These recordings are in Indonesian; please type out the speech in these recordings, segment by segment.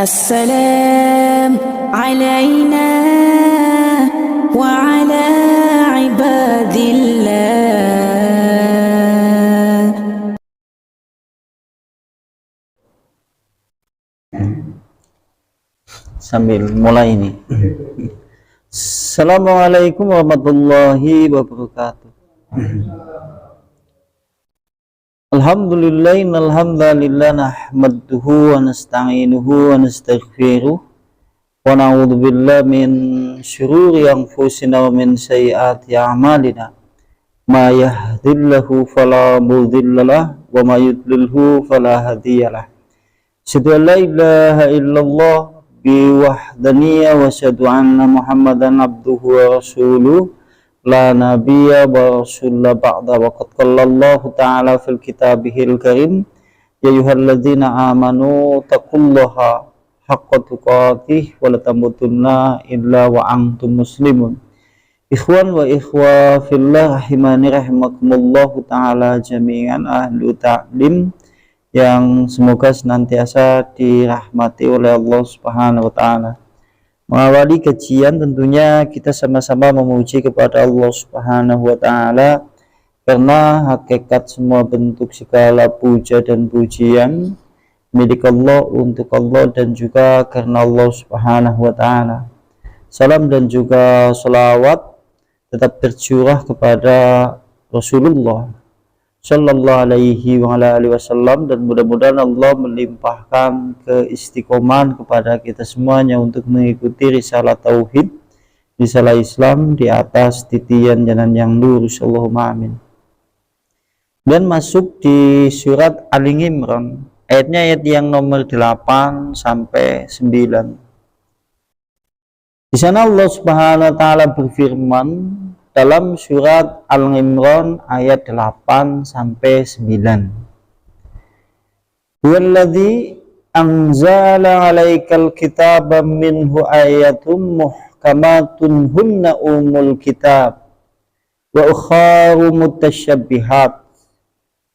السلام علينا وعلى عباد الله. Sambil mulai ini. Assalamualaikum warahmatullahi wabarakatuh. Alhamdulillah, innalhamdalillah nahmaduhu wa nasta'inuhu wa nastaghfiruh wa na'udzu billahi min syururi anfusina wa min sayyiati a'malina. Ma yahdihillahu fala mudhillalah wa ma yudlilhu fala hadiyalah. Asyhadu an la ilaha illallah bi wahdaniyya wa asyhadu anna Muhammadan abduhu wa rasuluh. La nabiyya wa rasulla ba'da wa qad qala Allah ta'ala fil kitabihil karim ya ayyuhalladzina amanu taqullaha haqqa tuqatih wa la tamutunna illa wa antum muslimun. Ikhwan wa ikhwa fillah rahimani rahimakumullahu ta'ala jami'an ahlu ta'lim yang semoga senantiasa dirahmati oleh Allah Subhanahu wa ta'ala. Mengawali kajian tentunya kita sama-sama memuji kepada Allah Subhanahu wa ta'ala, karena hakikat semua bentuk segala puja dan pujian milik Allah, untuk Allah, dan juga karena Allah Subhanahu wa ta'ala. Salam dan juga salawat tetap tercurah kepada Rasulullah Sallallahu alaihi wa ala alihi wasallam, dan mudah-mudahan Allah melimpahkan keistiqomahan kepada kita semuanya untuk mengikuti risalah tauhid, risalah Islam di atas titian jalan yang lurus. Allahumma amin. Dan masuk di surat Ali Imran, ayatnya ayat yang nomor 8 sampai 9. Di sana Allah Subhanahu wa taala berfirman dalam surat Al-Imran ayat 8 sampai 9. Huwallazi anzala 'alaikal kitaba minhu ayatum muhkamatun hunna umul kitab wa ukharu mutashabbihat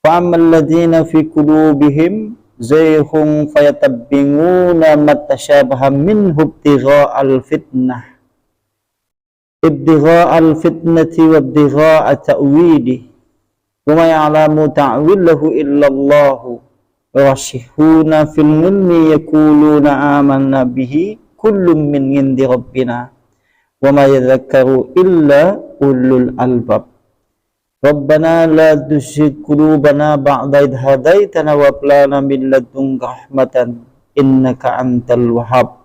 fa ammal ladzina fi qulubihim zayghun fayatabi'una matashabaha minhu ibtigha'al fitnah ibtigha'al fitnati wa ibtigha'a ta'wili wa ma ya'lamu ta'wilahu illallahu rasihuna fil ilmi yaquluna amanna bihi kullun min indi rabbina wa ma yadhakkaru illa ulul albab. Rabbana la tuzigh qulubana ba'da idh hadaitana wa hab lana min ladunka rahmatan innaka antal wahhab.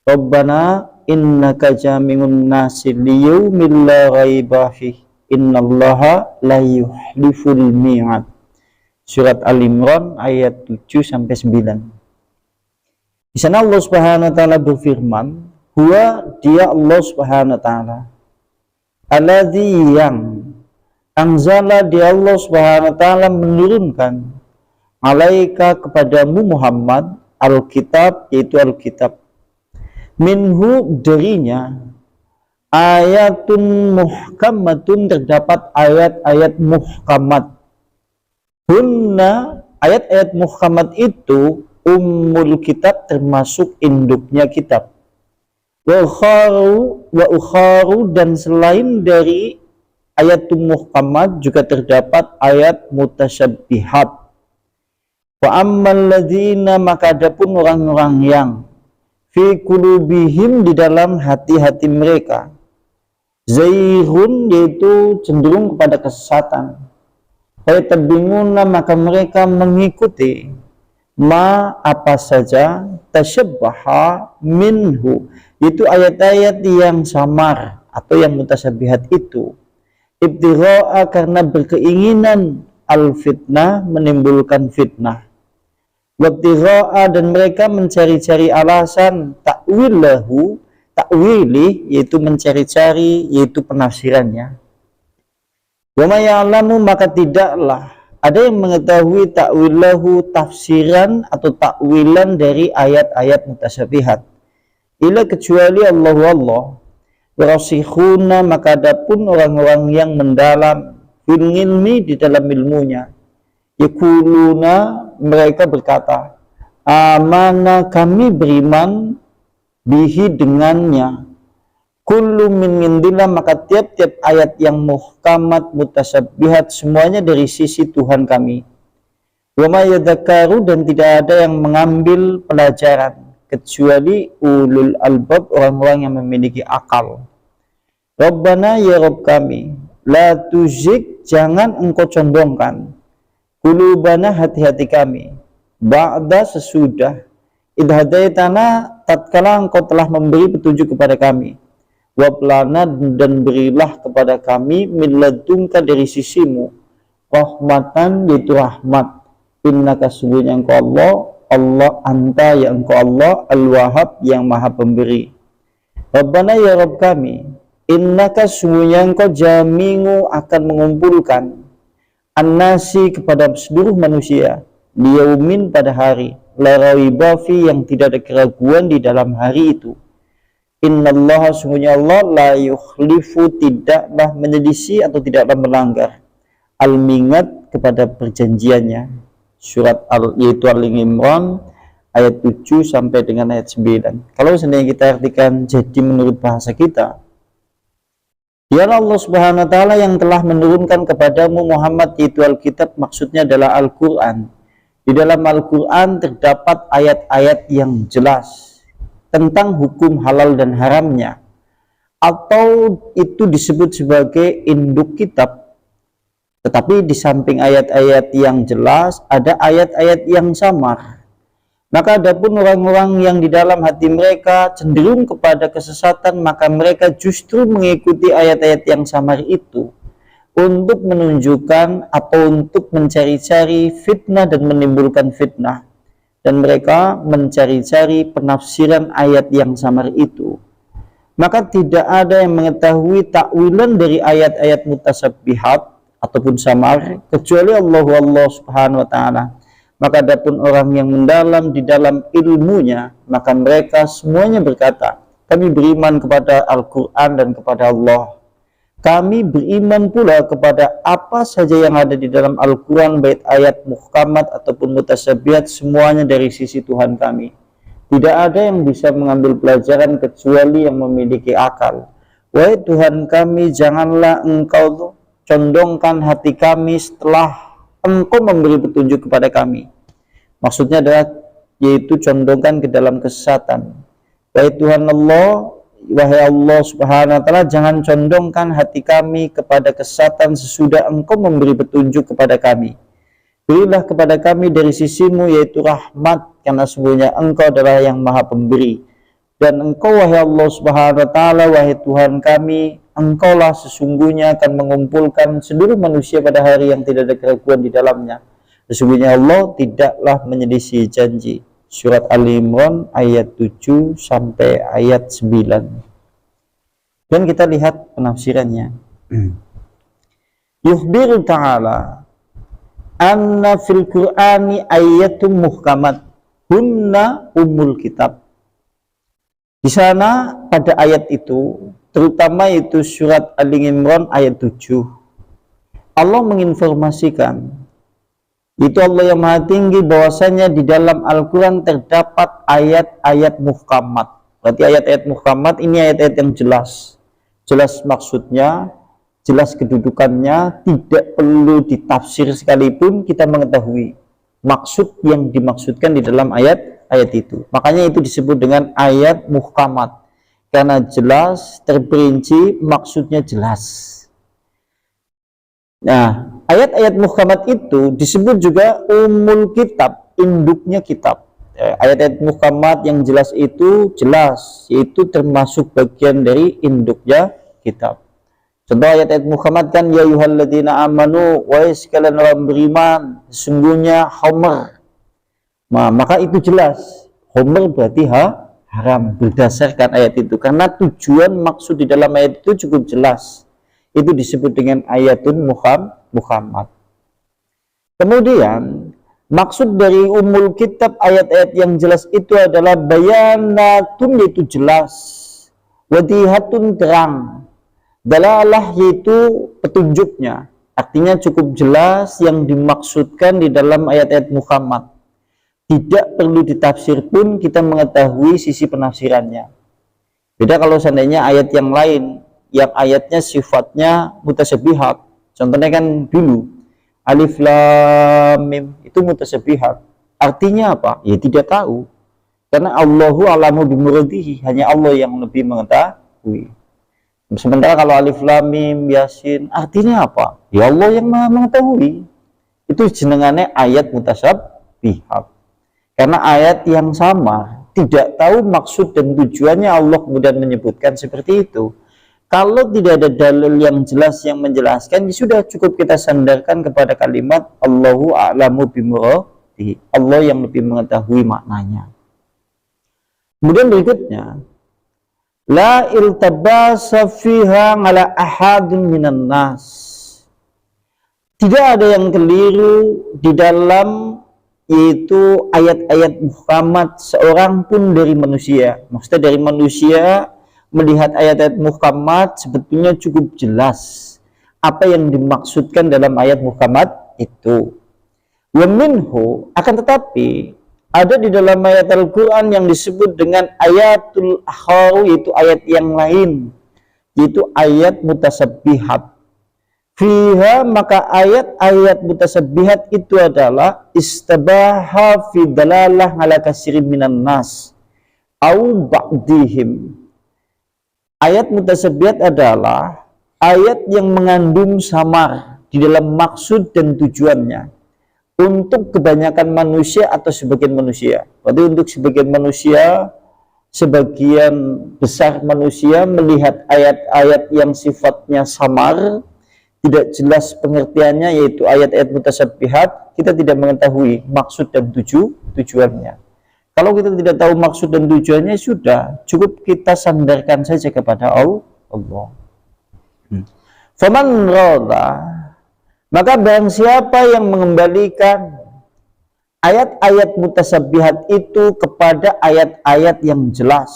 Rabbana innaka jami'un nasi liyaumin la raiba fihi innallaha la yuhliful mi'ad. Surat Al-Imran ayat 7 sampai 9. Di sana Allah Subhanahu wa taala berfirman, huwa dia Allah Subhanahu wa taala alladzi yang anzala, dia Allah Subhanahu wa taala menurunkan alaika kepadamu Muhammad al-kitab, yaitu al-kitab, minhu darinya ayatun muhkamatun, terdapat ayat-ayat muhkamat. Hunna, ayat-ayat muhkamat itu ummul kitab, termasuk induknya kitab. Wa ukharu, dan selain dari ayat muhkamat juga terdapat ayat mutasyabbihat. Wa ammal ladzina, maka adapun orang-orang yang fi qulubihim, di dalam hati-hati mereka, zaighun, yaitu cenderung kepada kesesatan, fayatabinguna, maka mereka mengikuti ma, apa saja, tasyabbaha minhu, itu ayat-ayat yang samar atau yang mutasyabihat itu, ibtigha'a, karena berkeinginan, al-fitnah, menimbulkan fitnah, wabtigha'a, dan mereka mencari-cari alasan, ta'wilahu, ta'wili, yaitu mencari-cari, yaitu penafsirannya. Wa ma ya'lamu, maka tidaklah ada yang mengetahui ta'wilahu, tafsiran atau ta'wilan dari ayat-ayat mutasyabihat, illa, kecuali Allah. Warasikhuna, maka adapun orang-orang yang mendalam, fil ilmi, di dalam ilmunya, yaquluna, mereka berkata, amana kami beriman bihi dengannya, kullu min indillah, maka tiap-tiap ayat yang muhkamat mutasabbihat semuanya dari sisi Tuhan kami. Wa ma yadhakkaru, dan tidak ada yang mengambil pelajaran kecuali ulul albab, orang-orang yang memiliki akal. Rabbana, ya Rabb kami, la tuzigh, jangan engkau condongkan, qulubana, hati-hati kami, ba'da, sesudah, idh hadaitana, tatkala engkau telah memberi petunjuk kepada kami, waplana, dan berilah kepada kami, min ladunka, dari sisimu, rahmatan, yaitu rahmat, innaka, sesungguhnya engkau Allah, anta, ya engkau Allah, al-wahhab, yang maha pemberi. Rabbana, ya Rabb kami, innaka, sesungguhnya engkau jami'u, akan mengumpulkan an-nasi, kepada seluruh manusia, liyaumin, pada hari, la raiba fi, yang tidak ada keraguan di dalam hari itu. Innallaha, sesungguhnya Allah, la yukhlifu, tidaklah menyelisih atau tidaklah melanggar, al-mi'ad, kepada perjanjiannya. Surat yaitu Al-Imran ayat 7 sampai dengan ayat 9. Kalau seandainya kita artikan jadi menurut bahasa kita, dialah Allah Subhanahu wa taala yang telah menurunkan kepadamu Muhammad, yaitu Alkitab, maksudnya adalah Al-Qur'an. Di dalam Al-Qur'an terdapat ayat-ayat yang jelas tentang hukum halal dan haramnya, atau itu disebut sebagai induk kitab. Tetapi di samping ayat-ayat yang jelas, ada ayat-ayat yang samar. Maka adapun orang-orang yang di dalam hati mereka cenderung kepada kesesatan, maka mereka justru mengikuti ayat-ayat yang samar itu untuk menunjukkan atau untuk mencari-cari fitnah dan menimbulkan fitnah. Dan mereka mencari-cari penafsiran ayat yang samar itu. Maka tidak ada yang mengetahui takwilan dari ayat-ayat mutasabbihat ataupun samar kecuali Allah Subhanahu wa taala. Maka adapun orang yang mendalam di dalam ilmunya, maka mereka semuanya berkata, kami beriman kepada Al-Qur'an dan kepada Allah. Kami beriman pula kepada apa saja yang ada di dalam Al-Qur'an, baik ayat muhkamat ataupun mutasabbihat, semuanya dari sisi Tuhan kami. Tidak ada yang bisa mengambil pelajaran kecuali yang memiliki akal. Wahai Tuhan kami, janganlah engkau condongkan hati kami setelah engkau memberi petunjuk kepada kami. Maksudnya adalah yaitu condongkan ke dalam kesesatan. Wahai Tuhan Allah, wahai Allah Subhanahu wa taala, jangan condongkan hati kami kepada kesesatan sesudah engkau memberi petunjuk kepada kami. Berilah kepada kami dari sisimu, yaitu rahmat, karena sesungguhnya engkau adalah yang maha pemberi. Dan engkau, wahai Allah Subhanahu wa taala, wahai Tuhan kami, engkaulah sesungguhnya akan mengumpulkan seluruh manusia pada hari yang tidak ada keraguan di dalamnya. Sesungguhnya Allah tidaklah menyelisih janji. Surat Al-Imran ayat 7 sampai ayat 9. Dan kita lihat penafsirannya. Yukhbiru ta'ala anna fil Qur'ani ayatum muhkamat hunna umul kitab. Di sana pada ayat itu, terutama itu surat Al-Imran ayat 7, Allah menginformasikan, itu Allah yang maha tinggi, bahwasanya di dalam Al-Quran terdapat ayat-ayat muhkamat. Berarti ayat-ayat muhkamat ini ayat-ayat yang jelas. Jelas maksudnya, jelas kedudukannya, tidak perlu ditafsir sekalipun kita mengetahui maksud yang dimaksudkan di dalam ayat itu. Makanya itu disebut dengan ayat muhkamat, karena jelas, terperinci, maksudnya jelas. Nah, ayat-ayat muhkamat itu disebut juga umul kitab, induknya kitab. Ayat-ayat muhkamat yang jelas itu jelas, yaitu termasuk bagian dari induknya kitab. Contoh ayat-ayat muhkamat kan, ya ayyuhalladzina amanu, wahai sekalian orang beriman, sesungguhnya khamr. Nah, maka itu jelas, khamr berarti haram berdasarkan ayat itu, karena tujuan maksud di dalam ayat itu cukup jelas. Itu disebut dengan ayatun muhkamat. Kemudian maksud dari umul kitab, ayat-ayat yang jelas itu adalah bayanatun, yaitu jelas, wadihatun, terang, dalalah, yaitu petunjuknya, artinya cukup jelas yang dimaksudkan di dalam ayat-ayat muhkamat. tidak perlu ditafsir pun kita mengetahui sisi penafsirannya. Beda kalau seandainya ayat yang lain, yang ayatnya sifatnya mutasyabihat. Contohnya kan dulu, alif lam mim, itu mutasyabihat. Artinya apa? Ya tidak tahu. Karena Allahu a'lamu bimuradihi, hanya Allah yang lebih mengetahui. Sementara kalau alif lam mim yasin, artinya apa? Ya Allah yang maha mengetahui. Itu jenengannya ayat mutasyabihat. Karena ayat yang sama, tidak tahu maksud dan tujuannya, Allah kemudian menyebutkan seperti itu. Kalau tidak ada dalil yang jelas yang menjelaskan, ya sudah cukup kita sandarkan kepada kalimat Allahu a'lamu bimuradihi, Allah yang lebih mengetahui maknanya. Kemudian berikutnya, la iltabasa fiha ala ahadin minan nas. Tidak ada yang keliru di dalam yaitu ayat-ayat Muhammad seorang pun dari manusia. Maksudnya dari manusia melihat ayat-ayat Muhammad sebetulnya cukup jelas apa yang dimaksudkan dalam ayat Muhammad itu. Wa minhu, akan tetapi ada di dalam ayat Al-Quran yang disebut dengan ayatul akhar, yaitu ayat yang lain, yaitu ayat mutasabbihat. Fiha, maka ayat-ayat mutasabbihat itu adalah istabaha fi dalalah ala kasirin minan nas au ba'dihim. Ayat mutasabbihat adalah ayat yang mengandung samar di dalam maksud dan tujuannya untuk kebanyakan manusia atau sebagian manusia. Berarti untuk sebagian manusia, sebagian besar manusia melihat ayat-ayat yang sifatnya samar, tidak jelas pengertiannya, yaitu ayat-ayat mutasabbihat, kita tidak mengetahui maksud dan tujuannya. Kalau kita tidak tahu maksud dan tujuannya, sudah cukup kita sandarkan saja kepada Allah. Faman rada, maka barang siapa yang mengembalikan ayat-ayat mutasabbihat itu kepada ayat-ayat yang jelas.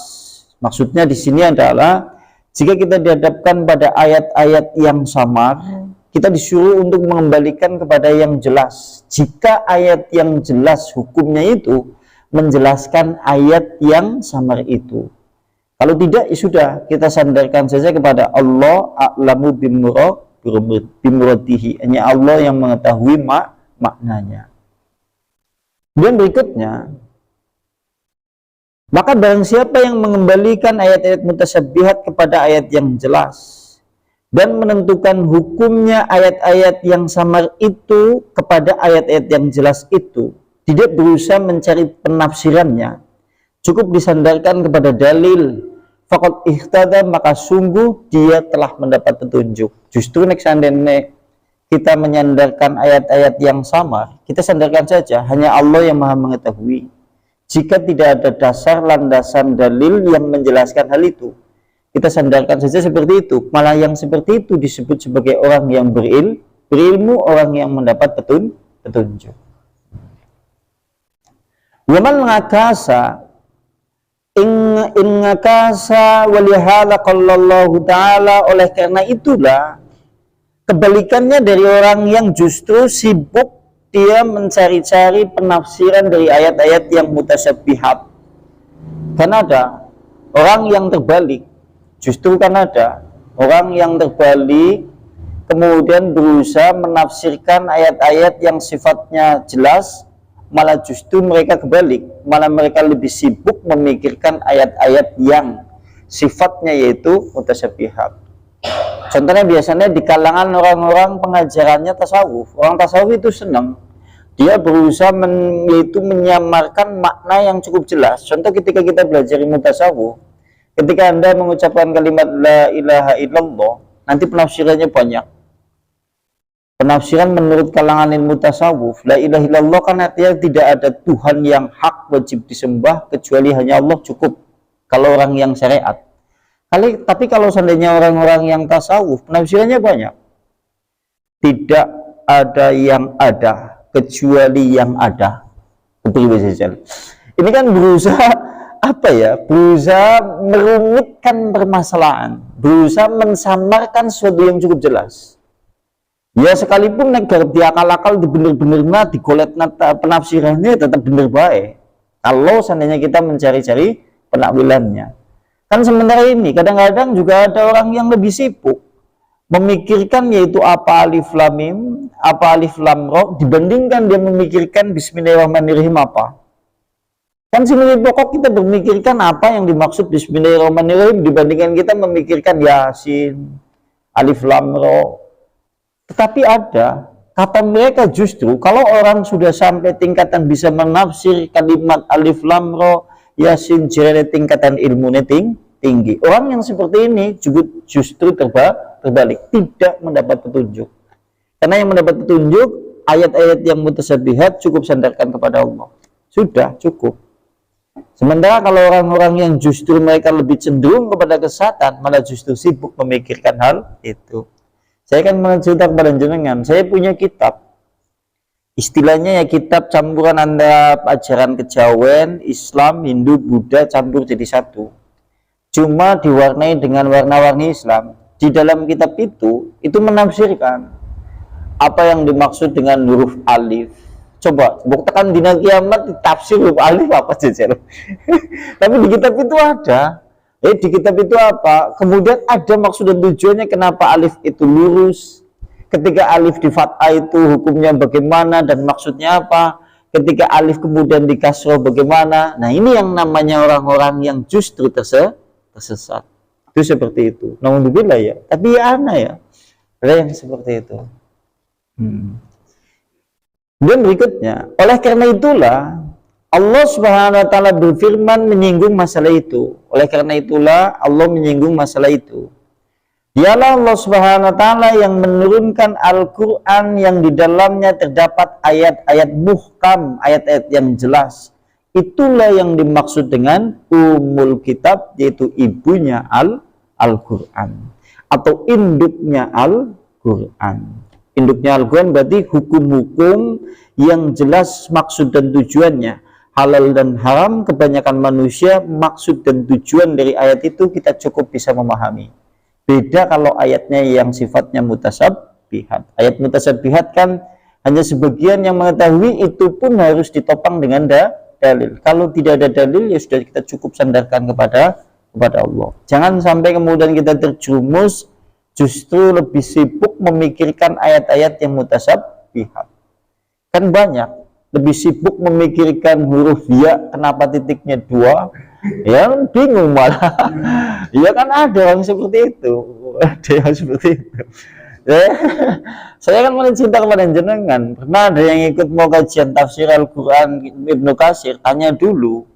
Maksudnya di sini adalah jika kita dihadapkan pada ayat-ayat yang samar, kita disuruh untuk mengembalikan kepada yang jelas. Jika ayat yang jelas hukumnya itu menjelaskan ayat yang samar itu. Kalau tidak, ya sudah, kita sandarkan saja kepada Allah a'lamu bimuradihi, hanya Allah yang mengetahui maknanya. Dan berikutnya, maka barang siapa yang mengembalikan ayat-ayat mutasabbihat kepada ayat yang jelas dan menentukan hukumnya ayat-ayat yang samar itu kepada ayat-ayat yang jelas itu, tidak berusaha mencari penafsirannya, cukup disandarkan kepada dalil, faqad ihtada, maka sungguh dia telah mendapat petunjuk. Justru seandainya kita menyandarkan ayat-ayat yang samar, kita sandarkan saja, hanya Allah yang maha mengetahui. Jika tidak ada dasar landasan dalil yang menjelaskan hal itu, kita sandarkan saja seperti itu. Malah yang seperti itu disebut sebagai orang yang berilmu, orang yang mendapat petunjuk. Waman ngakasa in ngakasa walihala qallallahu ta'ala, oleh karena itulah kebalikannya dari orang yang justru sibuk dia mencari-cari penafsiran dari ayat-ayat yang mutasabbihat. Kan ada orang yang terbalik, justru kan ada orang yang terbalik kemudian berusaha menafsirkan ayat-ayat yang sifatnya jelas, malah justru mereka kebalik, malah mereka lebih sibuk memikirkan ayat-ayat yang sifatnya yaitu mutasabbihat. Contohnya biasanya di kalangan orang-orang pengajarannya tasawuf, orang tasawuf itu senang, dia berusaha yaitu menyamarkan makna yang cukup jelas. Contoh ketika kita belajar ilmu tasawuf, ketika Anda mengucapkan kalimat la ilaha illallah, nanti penafsirannya banyak. Penafsiran menurut kalangan ilmu tasawuf, la ilaha illallah kan artinya tidak ada Tuhan yang hak wajib disembah kecuali hanya Allah, cukup kalau orang yang syariat. Tapi kalau seandainya orang-orang yang tasawuf, penafsirannya banyak. Tidak ada yang ada kecuali yang ada. Ini kan berusaha berusaha merumitkan permasalahan, berusaha mensamarkan sesuatu yang cukup jelas. Ya sekalipun nek garap diakal-akal di bener-bener digolet penafsirannya tetap bener baik. Kalau seandainya kita mencari-cari penakwilannya. Kan sementara ini kadang-kadang juga ada orang yang lebih sibuk memikirkan yaitu apa alif lam mim, apa alif lam ra dibandingkan dia memikirkan bismillahirrahmanirrahim apa. Kan sebenarnya pokok kita bermikirkan apa yang dimaksud bismillahirrahmanirrahim dibandingkan kita memikirkan yasin, alif lam ra. Tetapi ada kata mereka justru kalau orang sudah sampai tingkatan bisa menafsir kalimat alif lam ra, yasin, jadi tingkatan ilmunya tinggi. Orang yang seperti ini juga justru terbalik, tidak mendapat petunjuk. Karena yang mendapat petunjuk ayat-ayat yang mutasyabihat cukup sandarkan kepada Allah. Sudah cukup. Sementara kalau orang-orang yang justru mereka lebih cenderung kepada kesesatan, malah justru sibuk memikirkan hal itu. Saya akan mencerita kepada jenengan, saya punya kitab. Istilahnya ya kitab campuran antara ajaran kejawen, Islam, Hindu, Buddha campur jadi satu. Cuma diwarnai dengan warna-warni Islam. Di dalam kitab itu menafsirkan apa yang dimaksud dengan huruf alif. Coba buktikan di kiamat tafsir huruf alif apa saja. Tapi di kitab itu ada. Di kitab itu apa? Kemudian ada maksud dan tujuannya kenapa alif itu lurus. Ketika alif di fathah itu hukumnya bagaimana dan maksudnya apa? Ketika alif kemudian di kasroh bagaimana? Nah ini yang namanya orang-orang yang justru tersesat. Itu seperti itu. Alhamdulillah ya. Tapi ya aneh ya. Ada yang seperti itu. Dan berikutnya, oleh karena itulah Allah Subhanahu wa taala berfirman menyinggung masalah itu. Oleh karena itulah Allah menyinggung masalah itu. Dialah Allah Subhanahu wa taala yang menurunkan Al-Qur'an yang di dalamnya terdapat ayat-ayat muhkam, ayat-ayat yang jelas. Itulah yang dimaksud dengan umul kitab, yaitu ibunya Al-Qur'an atau induknya Al-Qur'an. Induknya Al-Quran berarti hukum-hukum yang jelas maksud dan tujuannya. Halal dan haram, kebanyakan manusia maksud dan tujuan dari ayat itu kita cukup bisa memahami. Beda kalau ayatnya yang sifatnya mutasyabihat. Ayat mutasyabihat kan hanya sebagian yang mengetahui, itu pun harus ditopang dengan dalil. Kalau tidak ada dalil ya sudah kita cukup sandarkan kepada Allah. Jangan sampai kemudian kita terjerumus justru lebih sibuk memikirkan ayat-ayat yang mutasyabihat. Kan banyak lebih sibuk memikirkan huruf ya kenapa titiknya 2, ya bingung malah. Ya kan ada yang seperti itu, ada yang seperti itu. Saya kan mencinta kepada jenengan. Pernah ada yang ikut mau kajian tafsir Al-Quran Ibnu Katsir, tanya dulu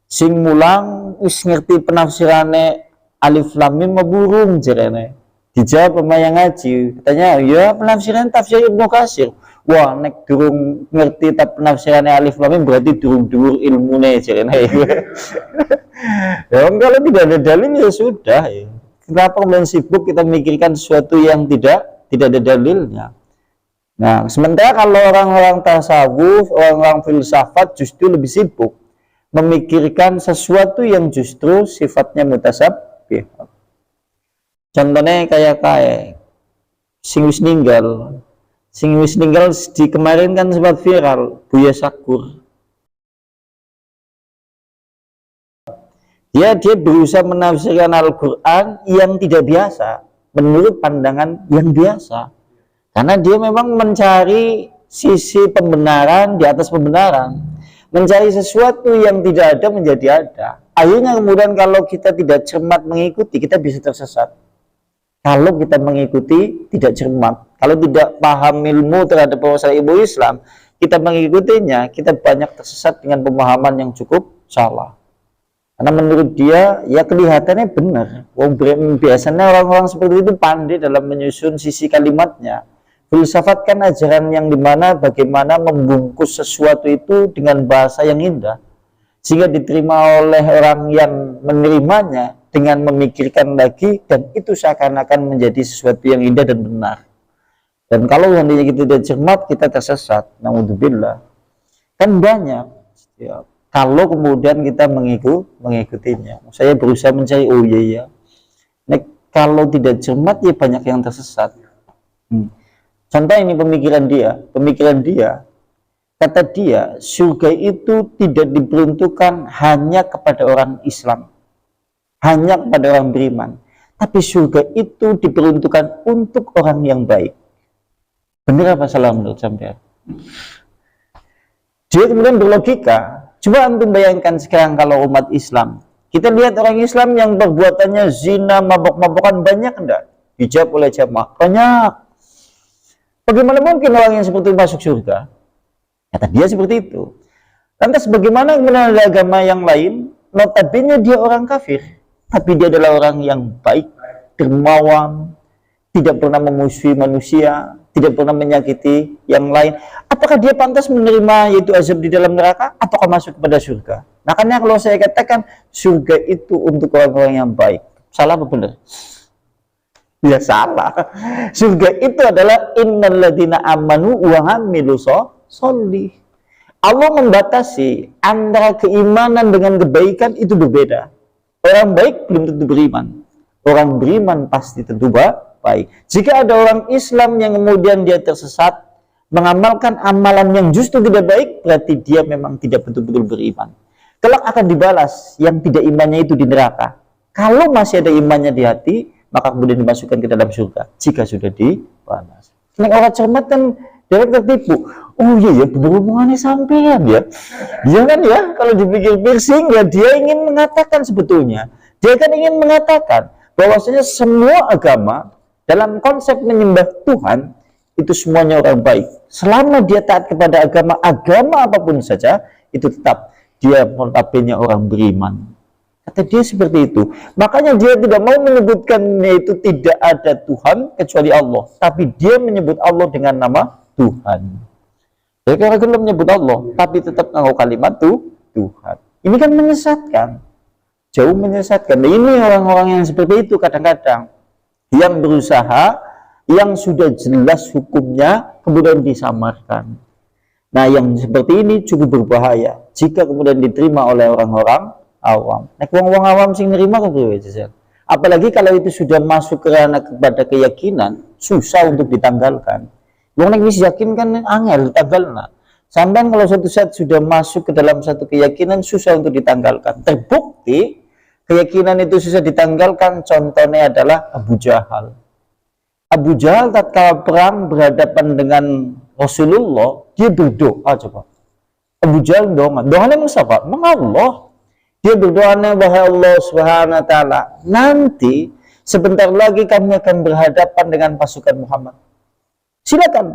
sing mulang wis ngerti penafsirannya alif lam mim burung jerene. Dijawab sama yang ngaji, katanya ya penafsiran tafsir Ibnu Katsir. Wah nek durung ngerti penafsirannya alif lam mim berarti durung dhuwur ilmune jerene. Ya kalau tidak ada dalil ya sudah ya. Kenapa kemudian sibuk kita memikirkan sesuatu yang tidak ada dalilnya? Nah, sementara kalau orang-orang tasawuf, orang-orang filsafat justru lebih sibuk memikirkan sesuatu yang justru sifatnya mutasyabihat. Contohnya kayak sing wis ninggal di kemarin kan sempat viral Buya Sakur. Dia berusaha menafsirkan Al-Quran yang tidak biasa menurut pandangan yang biasa, karena dia memang mencari sisi pembenaran di atas pembenaran, mencari sesuatu yang tidak ada menjadi ada. Akhirnya kemudian kalau kita tidak cermat mengikuti, kita bisa tersesat. Kalau kita mengikuti tidak cermat, kalau tidak paham ilmu terhadap masalah ilmu Islam, kita mengikutinya, kita banyak tersesat dengan pemahaman yang cukup salah. Karena menurut dia, ya kelihatannya benar. Biasanya orang-orang seperti itu pandai dalam menyusun sisi kalimatnya. Filsafat kan ajaran yang dimana bagaimana membungkus sesuatu itu dengan bahasa yang indah, sehingga diterima oleh orang yang menerimanya dengan memikirkan lagi, dan itu seakan-akan menjadi sesuatu yang indah dan benar. Dan kalau seandainya kita tidak cermat, kita tersesat. Naudzubillah. Kan banyak ya, kalau kemudian kita mengikutinya. Saya berusaha mencari, oh iya ya, nah, kalau tidak cermat ya banyak yang tersesat. Contoh ini pemikiran dia, kata dia, surga itu tidak diperuntukkan hanya kepada orang Islam, hanya kepada orang beriman, tapi surga itu diperuntukkan untuk orang yang baik. Benar apa salah menurut sampean? Dia kemudian berlogika. Coba antum bayangkan sekarang kalau umat Islam, kita lihat orang Islam yang perbuatannya zina, mabok-mabokan, banyak enggak? Dijawab oleh jamaah, banyak. Bagaimana mungkin orang yang seperti itu masuk surga? Kata dia seperti itu. Lantas bagaimana kemudian ada agama yang lain, notabene dia orang kafir, tapi dia adalah orang yang baik, dermawan, tidak pernah memusuhi manusia, tidak pernah menyakiti yang lain. Apakah dia pantas menerima yaitu azab di dalam neraka, ataukah masuk kepada surga? Makanya kalau saya katakan surga itu untuk orang-orang yang baik, salah apa benar? Ya salah. Surga itu adalah innalladzina amanu wa amilus sholih. Allah membatasi antara keimanan dengan kebaikan itu berbeda. Orang baik belum tentu beriman. Orang beriman pasti tentu baik. Jika ada orang Islam yang kemudian dia tersesat, mengamalkan amalan yang justru tidak baik, berarti dia memang tidak betul-betul beriman. Kelak akan dibalas yang tidak imannya itu di neraka. Kalau masih ada imannya di hati, maka kemudian dimasukkan ke dalam surga jika sudah dibalas. Nek orang cermat kan dia tertipu. Oh iya ya, benar hubungannya sampean ya. Iya kan ya, kalau dipikir-pikir sehingga dia ingin mengatakan sebetulnya, dia kan ingin mengatakan bahwasanya semua agama dalam konsep menyembah Tuhan itu semuanya orang baik. Selama dia taat kepada agama apapun saja, itu tetap dia notabene orang beriman. Kata dia seperti itu. Makanya dia tidak mau menyebutkan itu tidak ada Tuhan kecuali Allah, tapi dia menyebut Allah dengan nama Tuhan. Jadi kalau belum menyebut Allah, tapi tetap ngaku kalimat Tuhan. Ini kan menyesatkan, jauh menyesatkan. Nah, ini orang-orang yang seperti itu kadang-kadang yang berusaha, yang sudah jelas hukumnya kemudian disamarkan. Nah, yang seperti ini cukup berbahaya jika kemudian diterima oleh orang-orang awam. Nek wong-wong awam sing nerima kok apalagi kalau itu sudah masuk ke ranah kepada keyakinan, susah untuk ditanggalkan. Wong nek wis yakin kan angel ditanggalna. Sampai kalau suatu saat sudah masuk ke dalam satu keyakinan, susah untuk ditanggalkan. Terbukti keyakinan itu susah ditanggalkan, contohnya adalah Abu Jahal. Abu Jahal tatkala perang berhadapan dengan Rasulullah, dia berdoa coba. Abu Jahal doanya siapa? Allah. Dia berdoa, wahai Allah Subhanahu wa taala, nanti sebentar lagi kami akan berhadapan dengan pasukan Muhammad. Silakan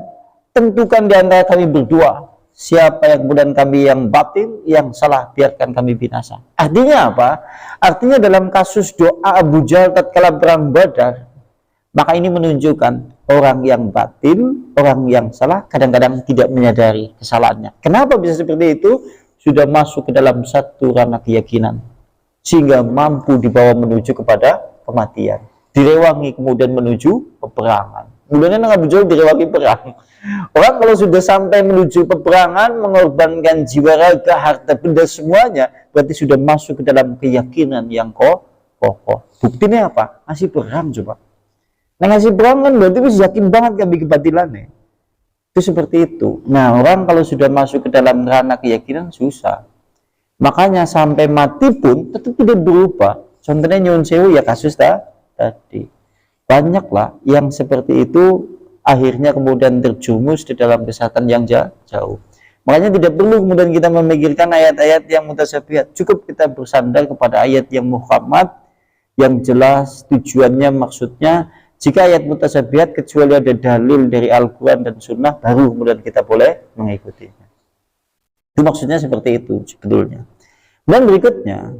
tentukan di antara kami berdua siapa yang kemudian kami yang batil, yang salah biarkan kami binasa. Artinya apa? Artinya dalam kasus doa Abu Jahal tatkala perang Badar, maka ini menunjukkan orang yang batil, orang yang salah kadang-kadang tidak menyadari kesalahannya. Kenapa bisa seperti itu? Sudah masuk ke dalam satu ranah keyakinan sehingga mampu dibawa menuju kepada kematian, direwangi kemudian menuju peperangan. Kemudian Abu Jahal direwangi perang. Orang kalau sudah sampai menuju peperangan, mengorbankan jiwa raga, harta benda semuanya, berarti sudah masuk ke dalam keyakinan yang kokoh. Buktinya apa? Ngasih perang coba. Nah, ngasih perang kan berarti bisa yakin banget kami kebatilannya. Itu seperti itu. Nah, orang kalau sudah masuk ke dalam ranah keyakinan susah. Makanya sampai mati pun tetap tidak berubah. Contohnya nyun sewu ya kasus tadi. Banyaklah yang seperti itu akhirnya kemudian terjumus di dalam kesehatan yang jauh. Makanya tidak perlu kemudian kita memikirkan ayat-ayat yang mutasyabihat. Cukup kita bersandar kepada ayat yang muhkamat, yang jelas tujuannya, maksudnya. Jika ayat mutasyabihat kecuali ada dalil dari Al-Quran dan Sunnah, baru kemudian kita boleh mengikutinya. Itu maksudnya seperti itu sebetulnya. Dan berikutnya,